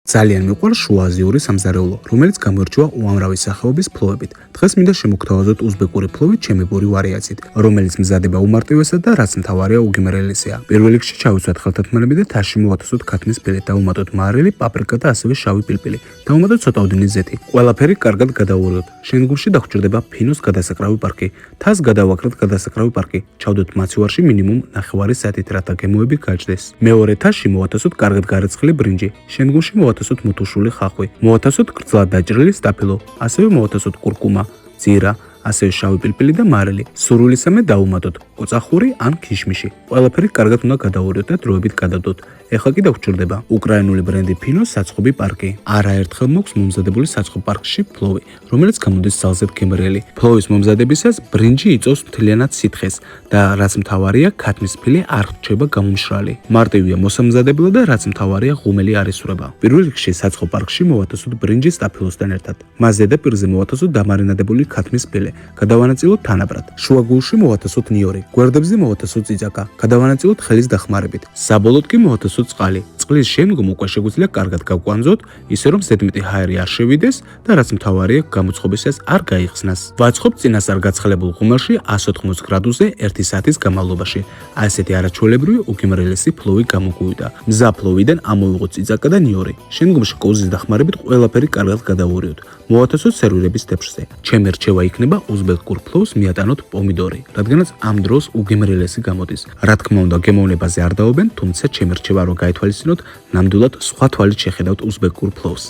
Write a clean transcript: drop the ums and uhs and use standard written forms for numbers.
ძალიან მიყვარს შუააზიური სამზარეულო, რომელიც გამოირჩევა უამრავი სახეობის ფლოვებით. დღეს მინდა შემოგთავაზოთ უზბეკური ფლოვით ჩემებური ვარიაციით, რომელიც მზადება უმარტივესად და რაც მთავარია უგემრიელესია. პირველ რიგში ჩავიცვათ ხელთათმანები და თაში მოვათოსოთ ქათმის ფილი, დავუმატოთ მარილი, პაპრიკა და ასევე შავი პილპილი. დავუმატოთ ცოტა ოდენი ზეთი. ყველაფერი კარგად გადავუროთ. შემდგომში დაგვჭირდება ფინოს გადასაკრავი პარკი. თას გადავაკრათ გადასაკრავი პარკი. ჩავდოთ მაცივარში მინიმუმ 9 საათით, რათა გემოები გაჭდეს. მეორე თაში მოვათოსოთ კარგად გარეცხილი ბრინჯი. შემდგომში მოვათოსოთ მუთუშული ხახვი. მოვათოსოთ გრძლად დაჭრილი სტაფილო. ასევე მოვათოსოთ კურკუმა, ძირა, ასევე შავი პილპილი და მარილი. სურვილისამე დავუმატოთ ოწახური ან ქიშმიში. ყველაფერი კარგად უნდა გადავურიოთ და დროებით გადავდოთ. ეხლა კი დაგვჭირდება უკრაინული ბრენდი ფინოს საცხობი პარკი. არაერთხელ მოქვს მომზადებული საცხობ პარკში ფლოვი, რომელიც გამოდის ძალზედ გემრიელი. ფლოვის მომზადებისას ბრინჯი იწვევს მთლიანად სითხეს და რაც მთავარია, ქათმის ფილი არ რჩება გამომშრალი. მარტივია მოსამზადებლად და რაც მთავარია, ღუმელი არ ისვრება. პირველ რიგში საცხობ პარკში მოვათოსოთ ბრინჯის სტაფილოსთან ერთად. მას ზედაპირზე მოვათოსოთ დამარინადებული ქათმის ფილი. გადავანაწილოთ თანაბრად. შუაგულში მოვათოსოთ ნიორი. გვერდებზე მოვათოსოთ წიწაკა. გადავანაწილოთ ხელის დახმარებით. საბოლოოდ კი მოვათოსოთ წყალი. წყლის შემდგომ უკვე შეგვიძლია კარგად გავკვანძოთ, ისე რომ ზედმეტი ჰაერი არ შევიდეს და რაც მთავარია, გამოცხობისას არ გაიხსნას. ვაწყობთ წინასწარ გაცხელებულ ღუმელში 180 გრადუსზე 1 საათის განმავლობაში. ასეთი არაჩვეულებრივი უგემრიელესი ფლოვი გამოგვივიდა. მზა ფლოვიდან ამოვიღოთ წიწაკა და ნიორი. შემდგომში კოზის დახმარებით ყველაფერი კარგად გადავურიოთ. მოვათოსოთ სერვირების თეფშზე. ჩემი რჩევა იქნება უზბეკურ ფლოვს მიატანოთ პომიდორი, რადგანაც ამ დროს უგემრიელესი გამოდის. რა თქმა უნდა, გემოვნებაზე არ დაობენ, თუმცა ჩემი რჩევა რომ გაითვალისწინოთ, ნამდვილად სხვა თვალით შეხედავთ უზბეკურ ფლოვს.